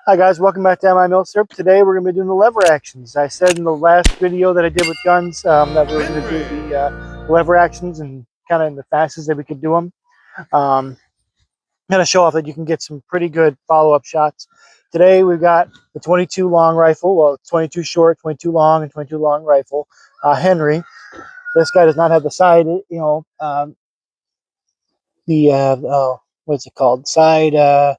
Hi guys, welcome back to MI Milsurp. Today we're going to be doing the lever actions. I said in the last video that I did with guns that we were going to do the lever actions and kind of in the fastest that we could do them. I'm going to show off that you can get some pretty good follow-up shots. Today we've got the 22 long rifle, well 22 short, 22 long, and 22 long rifle. Henry. This guy does not have the side, what's it called? Side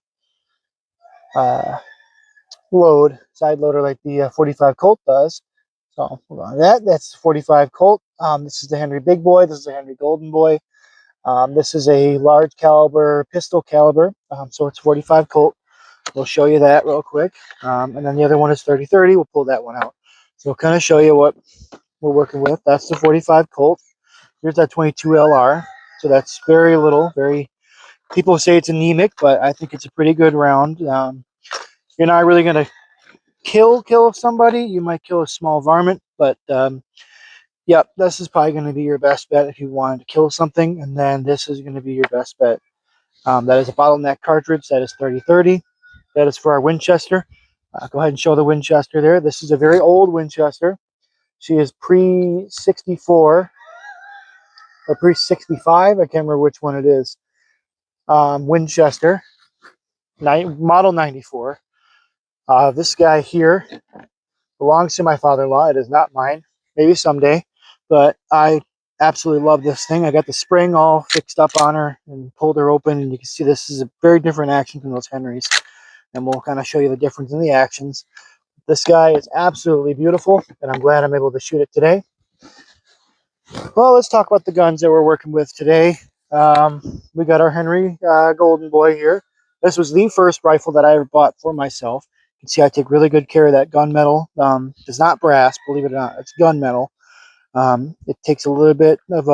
side loader like the 45 Colt does. So hold on, that's 45 Colt. This is the Henry Big Boy. This is the Henry Golden Boy. This is a large caliber pistol caliber. So it's 45 Colt. We'll show you that real quick. And then the other one is 30-30. We'll pull that one out. So we'll kind of show you what we're working with. That's the 45 Colt. Here's that 22 LR. So that's very little. People say it's anemic, but I think it's a pretty good round. You're not really going to kill somebody. You might kill a small varmint, but yep, this is probably going to be your best bet if you wanted to kill something, and then this is going to be your best bet. That is a bottleneck cartridge. That is 30-30. That is for our Winchester. Go ahead and show the Winchester there. This is a very old Winchester. She is pre-64 or pre-65. I can't remember which one it is. Winchester, model 94. This guy here belongs to my father-in-law. It is not mine. Maybe someday. But I absolutely love this thing. I got the spring all fixed up on her and pulled her open. And you can see this is a very different action from those Henrys. And we'll kind of show you the difference in the actions. This guy is absolutely beautiful. And I'm glad I'm able to shoot it today. Well, let's talk about the guns that we're working with today. We got our Henry Golden Boy here. This was the first rifle that I ever bought for myself. You can see I take really good care of that gunmetal. It's not brass, believe it or not. It's gunmetal. It takes a little bit of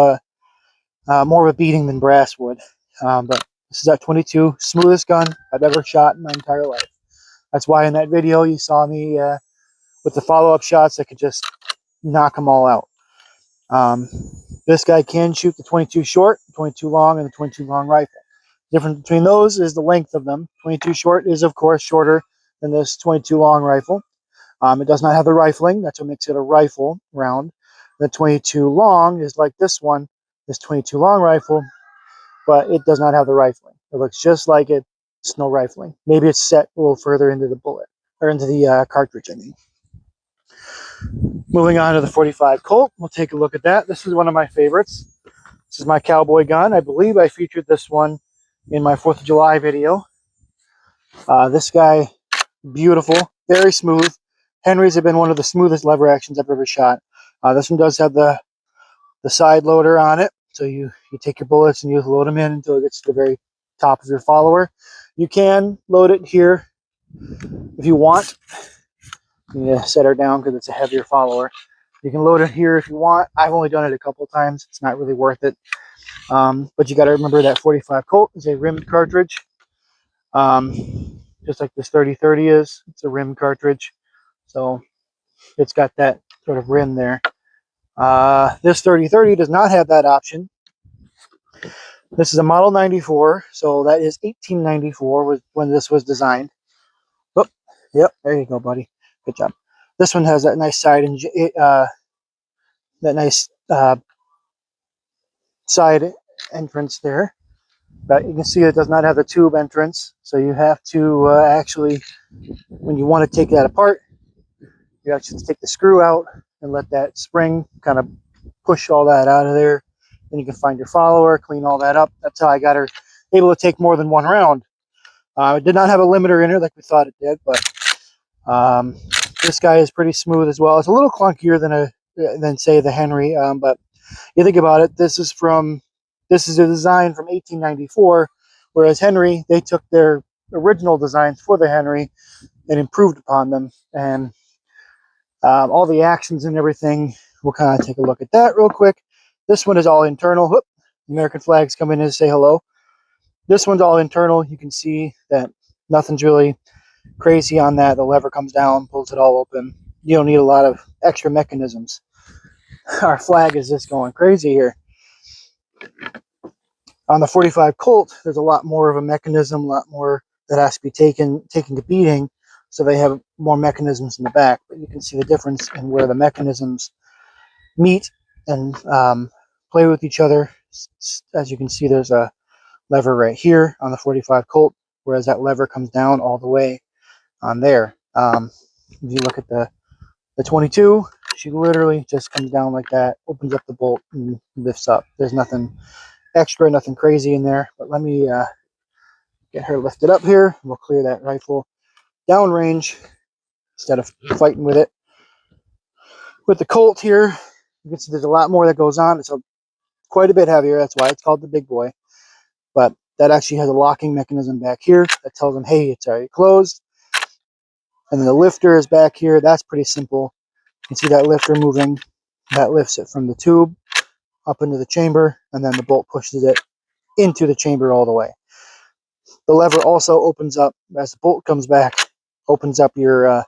more of a beating than brass would. But this is that 22, smoothest gun I've ever shot in my entire life. That's why in that video you saw me with the follow-up shots, I could just knock them all out. This guy can shoot the 22 short, 22 long, and the 22 long rifle. The difference between those is the length of them. 22 short is, of course, shorter than this 22 long rifle. It does not have the rifling. That's what makes it a rifle round. The 22 long is like this one, this 22 long rifle, but it does not have the rifling. It looks just like it. It's no rifling. Maybe it's set a little further into the bullet, or into the cartridge, I mean. Moving on to the 45 Colt, we'll take a look at that. This is one of my favorites. This is my cowboy gun. I believe I featured this one in my 4th of July video. This guy, beautiful, very smooth. Henry's have been one of the smoothest lever actions I've ever shot. This one does have the side loader on it. So you take your bullets and you load them in until it gets to the very top of your follower. You can load it here if you want. You set her down because it's a heavier follower. You can load it here if you want. I've only done it a couple times. It's not really worth it. But you got to remember that 45 Colt is a rimmed cartridge. Just like this 30-30 is. It's a rimmed cartridge. So it's got that sort of rim there. This 30-30 does not have that option. This is a model 94. So that is 1894 when this was designed. Oh, yep, there you go, buddy. Good job. This one has that nice side side entrance there, but you can see it does not have the tube entrance. So you have to actually, when you want to take that apart, you actually take the screw out and let that spring kind of push all that out of there. Then you can find your follower, clean all that up. That's how I got her able to take more than one round. It did not have a limiter in her like we thought it did, but this guy is pretty smooth as well. It's a little clunkier than say the Henry, but you think about it, this is a design from 1894, whereas Henry, they took their original designs for the Henry and improved upon them, and all the actions and everything. We'll kind of take a look at that real quick. This one is all internal. Whoop, American flags come in to say hello. This one's all internal. You can see that nothing's really crazy on that. The lever comes down, pulls it all open. You don't need a lot of extra mechanisms. Our flag is just going crazy here. On the 45 Colt, there's a lot more of a mechanism, a lot more that has to be taken a beating. so they have more mechanisms in the back, but you can see the difference in where the mechanisms meet and play with each other. As you can see, there's a lever right here on the 45 Colt, whereas that lever comes down all the way on there. If you look at the 22, she literally just comes down like that, opens up the bolt, and lifts up. There's nothing extra, nothing crazy in there. But let me get her lifted up here. We'll clear that rifle downrange instead of fighting with it. With the Colt here, you can see there's a lot more that goes on. It's quite a bit heavier. That's why it's called the big boy. But that actually has a locking mechanism back here that tells them, hey, it's already closed. And then the lifter is back here. That's pretty simple. You can see that lifter moving. That lifts it from the tube up into the chamber, and then the bolt pushes it into the chamber all the way. The lever also opens up as the bolt comes back, opens up your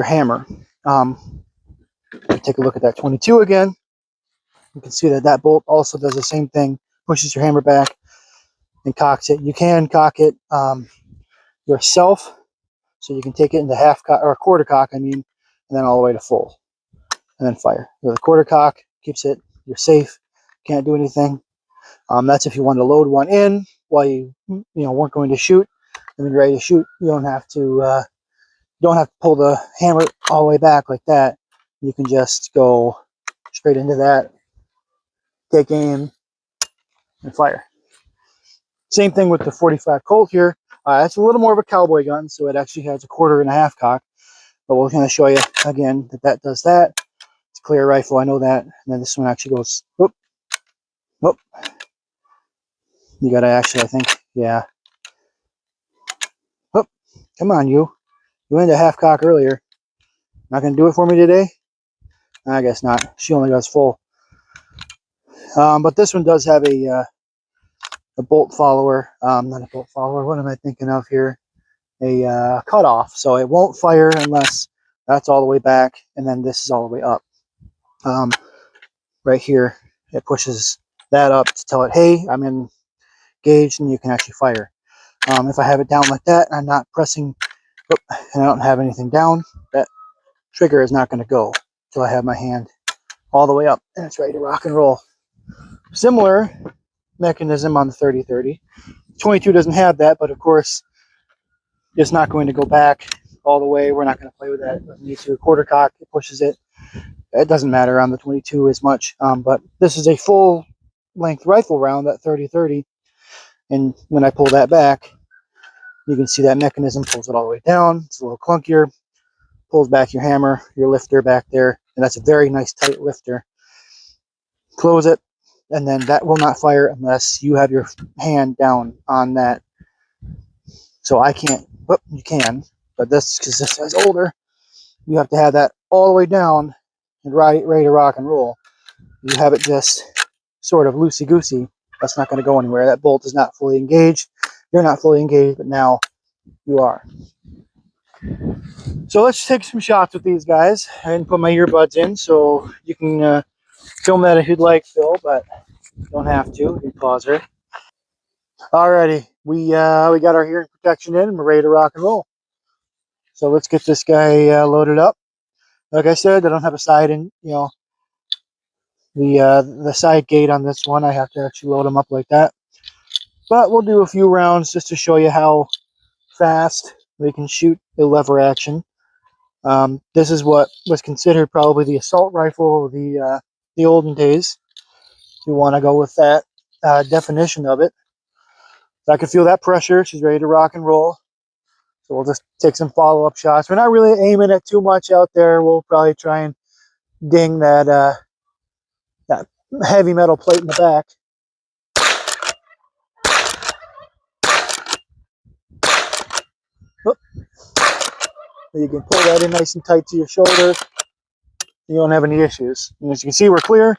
hammer. Take a look at that 22 again. You can see that that bolt also does the same thing, pushes your hammer back and cocks it. You can cock it yourself, so you can take it into half cock or quarter cock, I mean, and then all the way to full, and then fire. So the quarter cock keeps it. You're safe. Can't do anything. That's if you want to load one in while you weren't going to shoot. And when you're ready to shoot, you don't have to pull the hammer all the way back like that. You can just go straight into that, take aim, and fire. Same thing with the 45 Colt here. It's a little more of a cowboy gun, so it actually has a 1.25 cock. But we'll kind of show you again that does that. It's a clear rifle, I know that. And then this one actually goes, whoop, whoop. You gotta actually, I think, yeah. Whoop, come on, you. You went into half cock earlier. Not gonna do it for me today? I guess not. She only goes full. But this one does have a bolt follower. Not a bolt follower. What am I thinking of here? A cutoff. So it won't fire unless that's all the way back, and then this is all the way up. Right here, it pushes that up to tell it, hey, I'm engaged, and you can actually fire. If I have it down like that, I'm not pressing, and I don't have anything down, that trigger is not going to go until I have my hand all the way up, and it's ready to rock and roll. Similar mechanism on the 30-30. 22 doesn't have that, but of course, it's not going to go back all the way. We're not going to play with that. It doesn't need to. Quarter cock, it pushes it. It doesn't matter on the 22 as much, but this is a full length rifle round, that 30-30, and when I pull that back, you can see that mechanism pulls it all the way down. It's a little clunkier. Pulls back your hammer, your lifter back there, and that's a very nice tight lifter. Close it, and then that will not fire unless you have your hand down on that. So I can't, well, you can, but this, because this is older, you have to have that all the way down and ready to rock and roll. You have it just sort of loosey-goosey, that's not going to go anywhere. That bolt is not fully engaged. You're not fully engaged, but now you are. So let's take some shots with these guys. I didn't put my earbuds in, so you can film that if you'd like, Phil, but you don't have to. You can pause her. Alrighty, we got our hearing protection in, and we're ready to rock and roll. So let's get this guy loaded up. Like I said, I don't have a side in, the side gate on this one. I have to actually load them up like that. But we'll do a few rounds just to show you how fast we can shoot the lever action. This is what was considered probably the assault rifle of the olden days. If you want to go with that definition of it. So I can feel that pressure. She's ready to rock and roll. So we'll just take some follow-up shots. We're not really aiming at too much out there. We'll probably try and ding that that heavy metal plate in the back. Oop. You can pull that in nice and tight to your shoulder. You don't have any issues. And as you can see, we're clear.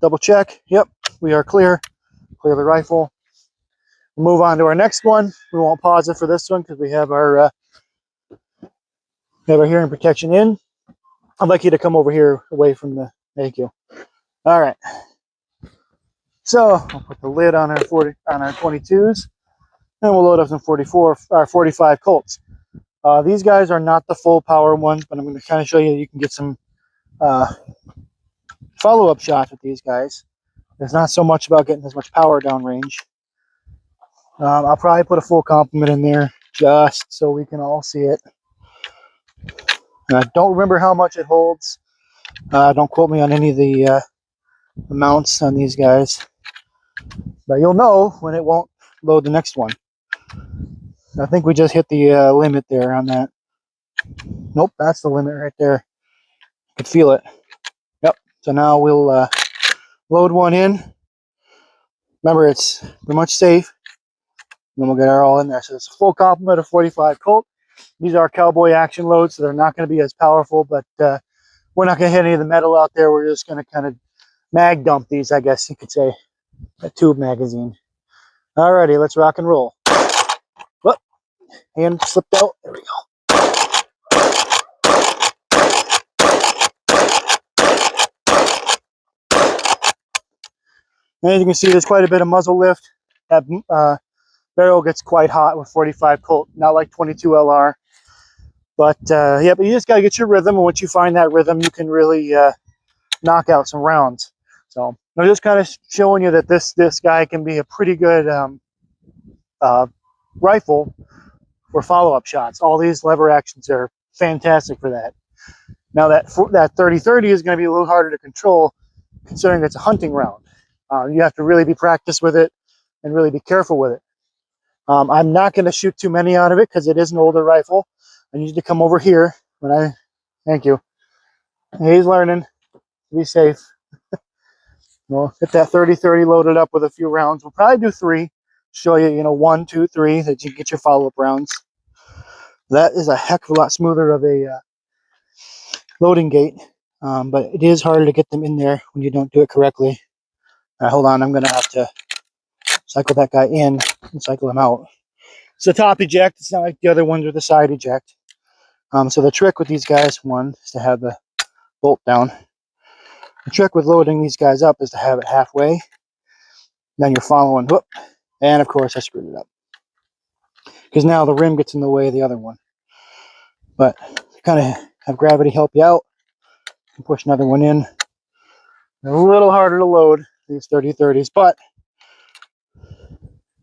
Double check. Yep, we are clear. Clear the rifle. We'll move on to our next one. We won't pause it for this one because we have our hearing protection in. I'd like you to come over here away from the, thank you. All right. So I'll put the lid on our 22s, and we'll load up some 45 Colts. These guys are not the full power ones, but I'm going to kind of show you you can get some follow-up shots with these guys. It's not so much about getting as much power downrange. I'll probably put a full complement in there just so we can all see it. I don't remember how much it holds. Don't quote me on any of the amounts on these guys, but you'll know when it won't load the next one. I think we just hit the limit there on that. Nope, that's the limit right there. I could feel it. Yep. So now we'll load one in. Remember, it's pretty much safe. Then we'll get our all in there. So it's a full complement of 45 Colt. These are cowboy action loads, so they're not going to be as powerful, but we're not going to hit any of the metal out there. We're just going to kind of mag dump these, I guess you could say. A tube magazine. Alrighty, let's rock and roll. Whoop, hand slipped out. There we go. And as you can see, there's quite a bit of muzzle lift. That barrel gets quite hot with 45 Colt, not like 22 LR. But yeah, but you just got to get your rhythm, and once you find that rhythm, you can really knock out some rounds. So I'm just kind of showing you that this guy can be a pretty good rifle for follow-up shots. All these lever actions are fantastic for that. Now that 30-30 is going to be a little harder to control, considering it's a hunting round. You have to really be practiced with it and really be careful with it. I'm not going to shoot too many out of it because it is an older rifle. I need to come over here thank you. He's learning. Be safe. We'll get that 30-30 loaded up with a few rounds. We'll probably do 3. Show you, 1, 2, 3, that you get your follow-up rounds. That is a heck of a lot smoother of a loading gate, but it is harder to get them in there when you don't do it correctly. All right, hold on. I'm going to have to cycle that guy in and cycle him out. It's a top eject. It's not like the other ones with the side eject. So the trick with these guys, one, is to have the bolt down. The trick with loading these guys up is to have it halfway. Then you're following, whoop, and of course I screwed it up. Because now the rim gets in the way of the other one. But kind of have gravity help you out. And push another one in. They're a little harder to load, these 30-30s, but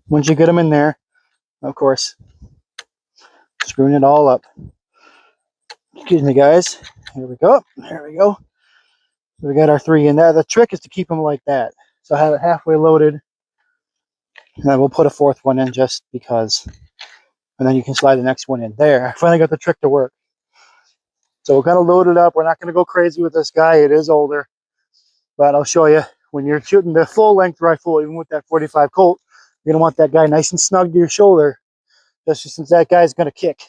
once you get them in there, of course, screwing it all up. Excuse me, guys. Here we go. There we go. We got our 3 in there. The trick is to keep them like that. So have it halfway loaded. And then we'll put a 4th one in just because. And then you can slide the next one in. There. I finally got the trick to work. So we're going to load it up. We're not going to go crazy with this guy. It is older. But I'll show you. When you're shooting the full-length rifle, even with that 45 Colt, you're going to want that guy nice and snug to your shoulder. Just since that guy's going to kick.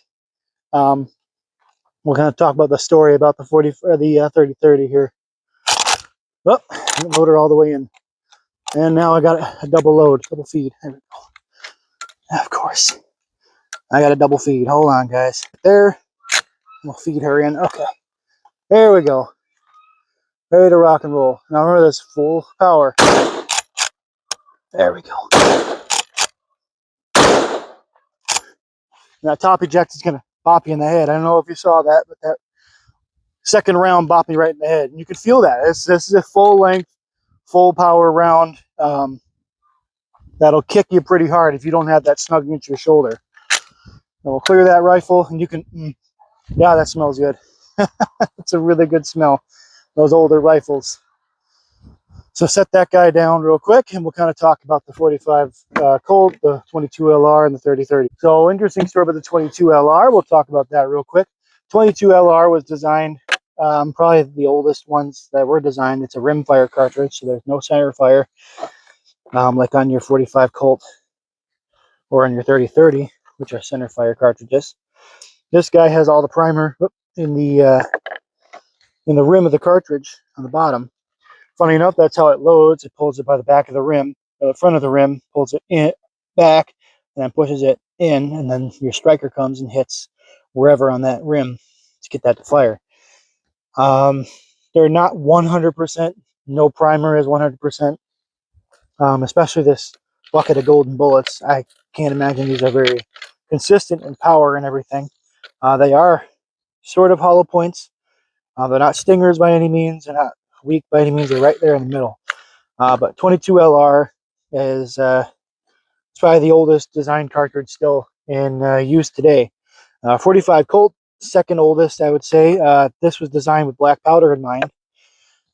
We're going to talk about the story about the 30-30 here. Oh, load her all the way in. And now I got a double load, double feed. There we go. Of course. I got a double feed. Hold on, guys. There. We'll feed her in. Okay. There we go. Ready to rock and roll. Now remember this, full power. There we go. And that top eject is going to bop you in the head. I don't know if you saw that, but that second round bopped me right in the head. And you can feel that. This is a full length, full power round. That'll kick you pretty hard if you don't have that snug against your shoulder. And we'll clear that rifle, and you can, yeah, that smells good. It's a really good smell, those older rifles. So set that guy down real quick, and we'll kind of talk about the 45 Colt, the 22 LR, and the 30-30. So interesting story about the 22 LR. We'll talk about that real quick. 22 LR was designed, probably the oldest ones that were designed. It's a rimfire cartridge, so there's no center fire, like on your 45 Colt or on your 30-30, which are center fire cartridges. This guy has all the primer in the rim of the cartridge on the bottom. Funny enough, that's how it loads. It pulls it by the back of the rim, or the front of the rim, pulls it in back, and then pushes it in, and then your striker comes and hits wherever on that rim to get that to fire. They're not 100%. No primer is 100%. Especially this bucket of golden bullets. I can't imagine these are very consistent in power and everything. They are sort of hollow points. They're not stingers by any means. They're not weak by any means. They're right there in the middle. But 22 LR is it's probably the oldest design cartridge still in use today. 45 Colt, second oldest, I would say. This was designed with black powder in mind.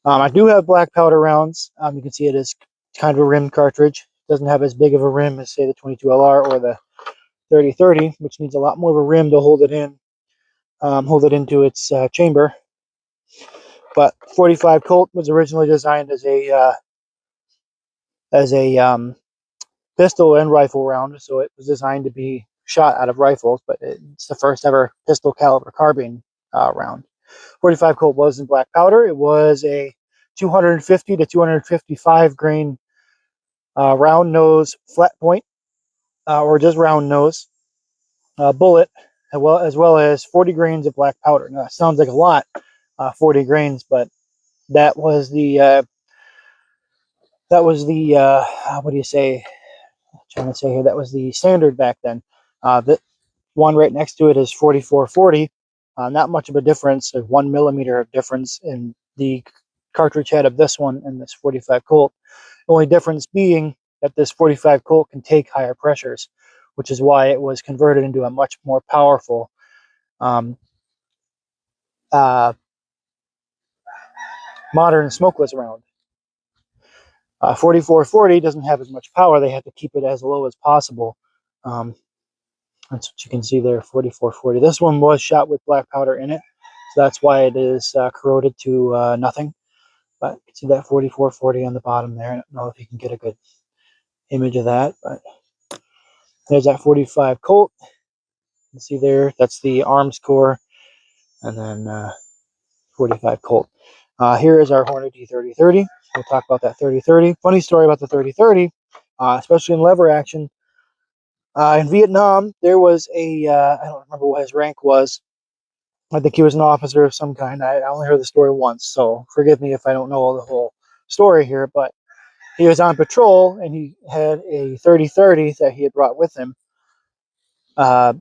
I do have black powder rounds. You can see it is kind of a rimmed cartridge. It doesn't have as big of a rim as, say, the 22LR or the 3030, which needs a lot more of a rim to hold it in, hold it into its chamber. But 45 Colt was originally designed as a pistol and rifle round, so it was designed to be shot out of rifles, but it's the first ever pistol caliber carbine round. 45 Colt was in black powder. It was a 250 to 255 grain round nose flat point, or just round nose bullet, as well as 40 grains of black powder. Now that sounds like a lot, 40 grains, but that was the what do you say? I'm trying to say here, that was the standard back then. The one right next to it is 4440. Not much of a difference, of 1 millimeter of difference in the cartridge head of this one and this 45 Colt. The only difference being that this 45 Colt can take higher pressures, which is why it was converted into a much more powerful modern smokeless round. 4440 doesn't have as much power. They have to keep it as low as possible. That's what you can see there, 4440. This one was shot with black powder in it, so that's why it is corroded to nothing. But you can see that 4440 on the bottom there. I don't know if you can get a good image of that, but there's that 45 Colt. You can see there, that's the arms core, and then 45 Colt. Here is our Hornady 3030. We'll talk about that 3030. Funny story about the 3030, especially in lever action. In Vietnam, there was I don't remember what his rank was. I think he was an officer of some kind. I only heard the story once, so forgive me if I don't know the whole story here, but he was on patrol and he had a 3030 that he had brought with him. And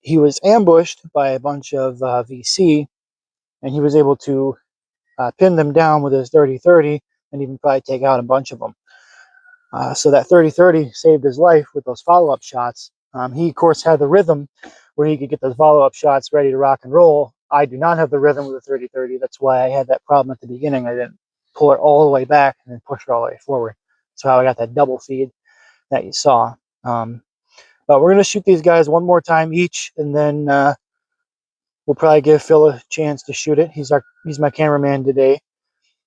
he was ambushed by a bunch of VC, and he was able to pin them down with his 3030 and even probably take out a bunch of them. So that 3030 saved his life with those follow-up shots. He, of course, had the rhythm where he could get those follow-up shots ready to rock and roll. I do not have the rhythm with the 3030. That's why I had that problem at the beginning. I didn't pull it all the way back and then push it all the way forward. That's how I got that double feed that you saw. But we're going to shoot these guys one more time each, and then we'll probably give Phil a chance to shoot it. He's my cameraman today.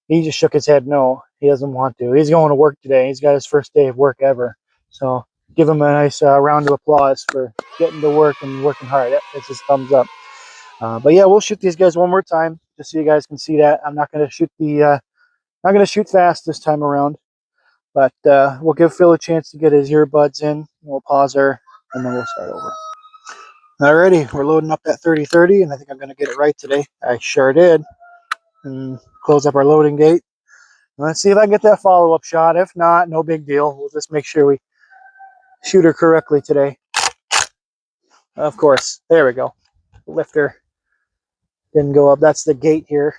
He just shook his head no. He doesn't want to. He's going to work today. He's got his first day of work ever. So give him a nice round of applause for getting to work and working hard. That's his thumbs up. But yeah, we'll shoot these guys one more time just so you guys can see that. I'm not going to shoot not going to shoot fast this time around, but we'll give Phil a chance to get his earbuds in. We'll pause her and then we'll start over. Alrighty, we're loading up that 3030, and I think I'm going to get it right today. I sure did. And close up our loading gate. Let's see if I can get that follow-up shot. If not, no big deal. We'll just make sure we shoot her correctly today. Of course. There we go. Lifter didn't go up. That's the gate here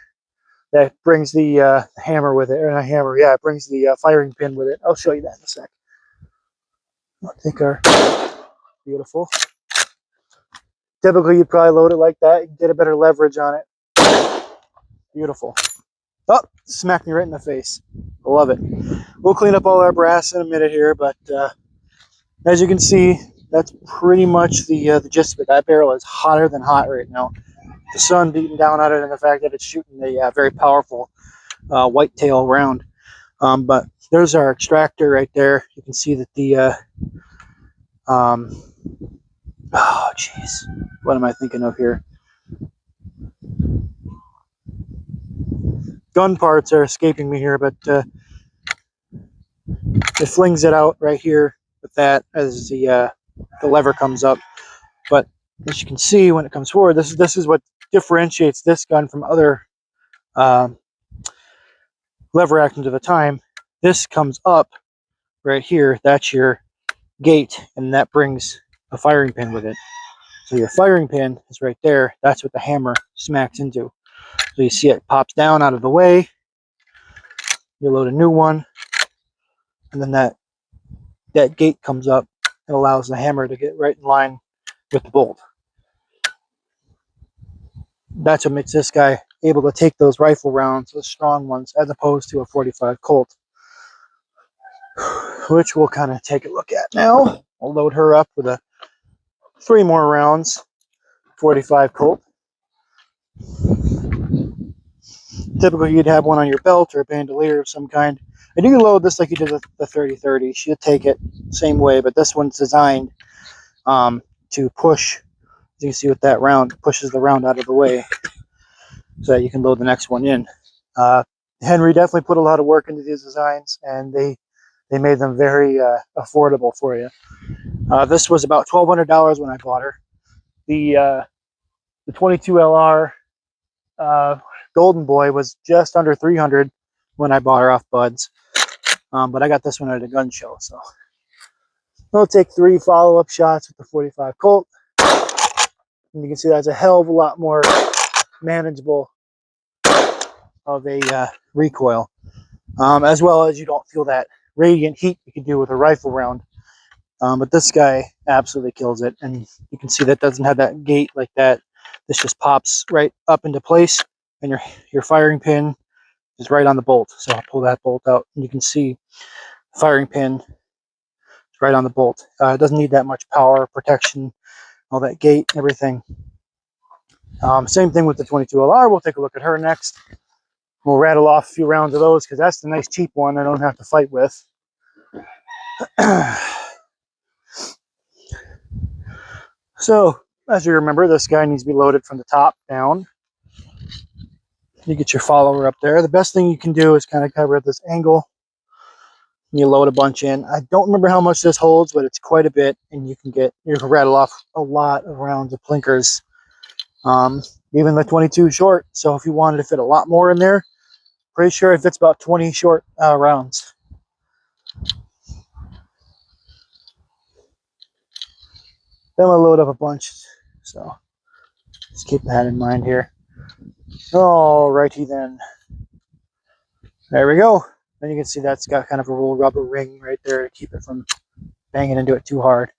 that brings the hammer with it. Or not hammer, yeah, it brings the firing pin with it. I'll show you that in a sec. I'll take our beautiful. Typically, you'd probably load it like that. You can get a better leverage on it. Beautiful. Oh, smacked me right in the face. I love it. We'll clean up all our brass in a minute here, but as you can see, that's pretty much the gist of it. That barrel is hotter than hot right now. The sun beating down on it, and the fact that it's shooting a very powerful whitetail round. But there's our extractor right there. You can see that the oh jeez, what am I thinking of here? Gun parts are escaping me here, but it flings it out right here with that as the lever comes up. But as you can see, when it comes forward, this is what differentiates this gun from other lever actions of the time. This comes up right here. That's your gate, and that brings a firing pin with it. So your firing pin is right there. That's what the hammer smacks into. So you see it pops down out of the way. You load a new one, and then that gate comes up. It allows the hammer to get right in line with the bolt. That's what makes this guy able to take those rifle rounds, those strong ones, as opposed to a 45 Colt, which we'll kind of take a look at now. We'll load her up with 3 more rounds, 45 Colt. Typically, you'd have one on your belt or a bandolier of some kind. And you can load this like you did the 30-30. She'll take it same way, but this one's designed to push. As you can see with that round, it pushes the round out of the way so that you can load the next one in. Henry definitely put a lot of work into these designs, and they made them very affordable for you. This was about $1,200 when I bought her. The 22 LR Golden Boy was just under $300 when I bought her off Buds, but I got this one at a gun show. So we'll take 3 follow-up shots with the 45 Colt, and you can see that's a hell of a lot more manageable of a recoil, as well as you don't feel that radiant heat you can do with a rifle round. But this guy absolutely kills it, and you can see that doesn't have that gate like that. This just pops right up into place, and your firing pin is right on the bolt. So I'll pull that bolt out, and you can see the firing pin is right on the bolt. It doesn't need that much power, protection, all that gate, everything. Same thing with the 22 LR. We'll take a look at her next. We'll rattle off a few rounds of those because that's the nice cheap one I don't have to fight with. So, as you remember, this guy needs to be loaded from the top down. You get your follower up there. The best thing you can do is kind of cover at this angle. You load a bunch in. I don't remember how much this holds, but it's quite a bit, and you can rattle off a lot of rounds of plinkers. Even the 22 short. So if you wanted to fit a lot more in there, pretty sure it fits about 20 short rounds. Then we'll load up a bunch. So just keep that in mind here. Alrighty then. There we go. Then you can see that's got kind of a little rubber ring right there to keep it from banging into it too hard.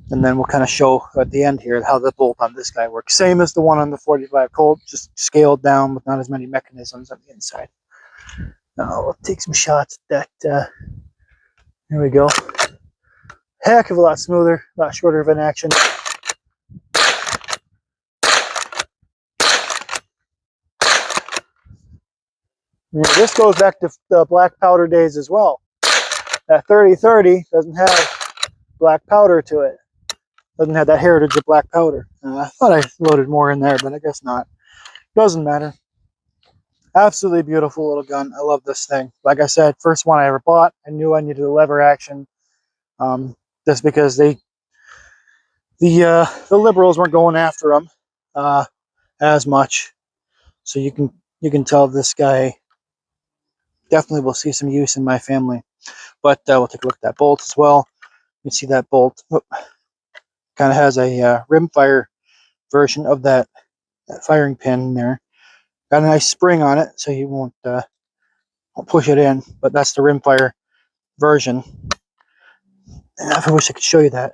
And then we'll kind of show at the end here how the bolt on this guy works. Same as the one on the 45 Colt, just scaled down with not as many mechanisms on the inside. Now we'll take some shots at that. Here we go. Heck of a lot smoother, a lot shorter of an action. Yeah, this goes back to the black powder days as well. That 30-30 doesn't have black powder to it. Doesn't have that heritage of black powder. I thought I loaded more in there, but I guess not. Doesn't matter. Absolutely beautiful little gun. I love this thing. Like I said, first one I ever bought. I knew I needed a lever action, just because the liberals weren't going after them as much. So you can tell this guy definitely will see some use in my family. But we'll take a look at that bolt as well. You can see that bolt kind of has a rimfire version of that firing pin in there. Got a nice spring on it, so you won't push it in. But that's the rimfire version. And I wish I could show you that.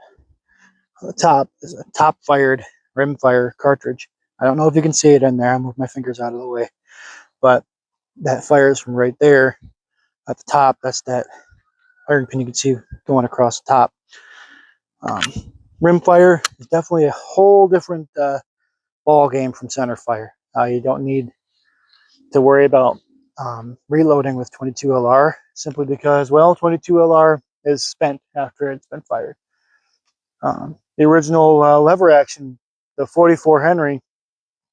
On the top is a top-fired rimfire cartridge. I don't know if you can see it in there. I'll move my fingers out of the way. But that fires from right there at the top. That's that firing pin you can see going across the top. Rimfire is definitely a whole different ball game from center fire. You don't need to worry about reloading with 22 LR simply because, well, 22 LR is spent after it's been fired. The original lever action, the 44 Henry,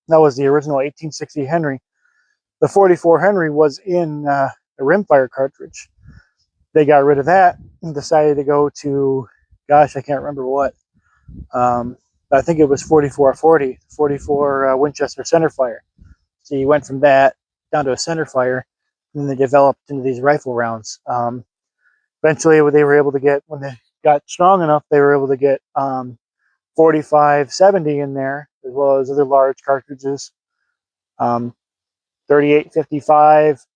that was the original 1860 Henry. The 44 Henry was in a rimfire cartridge. They got rid of that and decided to go to, gosh, I can't remember what. I think it was 4440, 44 Winchester centerfire. So you went from that down to a centerfire, and then they developed into these rifle rounds. Eventually, they were able to get, when they got strong enough, they were able to get 4570 in there, as well as other large cartridges. 3855,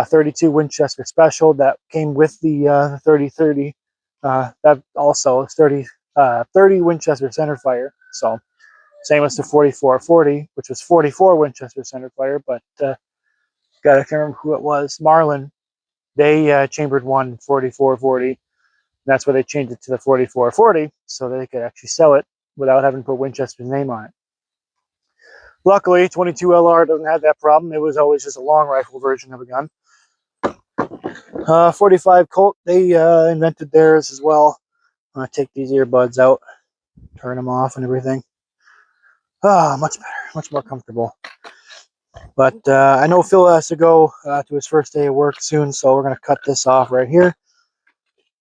32 Winchester Special that came with the 3030. That also is 30 Winchester centerfire. So same as the 4440, which was 44 Winchester centerfire, but gotta remember who it was. Marlin. They chambered one 4440. That's why they changed it to the 4440, so they could actually sell it without having to put Winchester's name on it. Luckily, 22 LR doesn't have that problem. It was always just a long rifle version of a gun. 45 Colt, they invented theirs as well. I'm going to take these earbuds out, turn them off and everything. Much better, much more comfortable. But I know Phil has to go to his first day of work soon, so we're going to cut this off right here.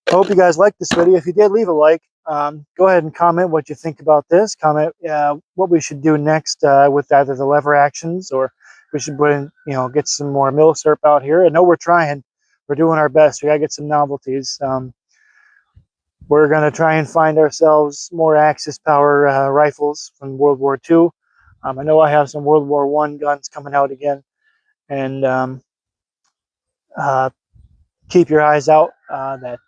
I hope you guys liked this video. If you did, leave a like. Go ahead and comment what you think about this. Comment what we should do next with either the lever actions, or we should put in, get some more milsurp out here. I know we're trying. We're doing our best. We got to get some novelties. We're going to try and find ourselves more Axis power rifles from World War II. I know I have some World War I guns coming out again. And keep your eyes out. That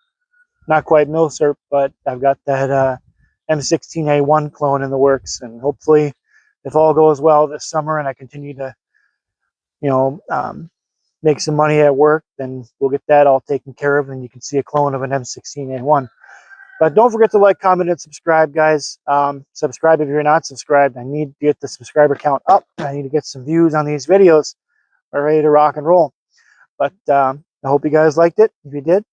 not quite milsurp, but I've got that M16A1 clone in the works. And hopefully, if all goes well this summer and I continue to, make some money at work, then we'll get that all taken care of, and you can see a clone of an M16A1. But don't forget to like, comment, and subscribe, guys. Subscribe if you're not subscribed. I need to get the subscriber count up. I need to get some views on these videos. We're ready to rock and roll. But I hope you guys liked it. If you did,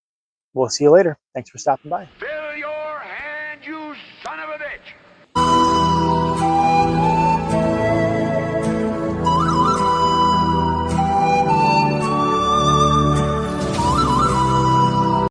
we'll see you later. Thanks for stopping by.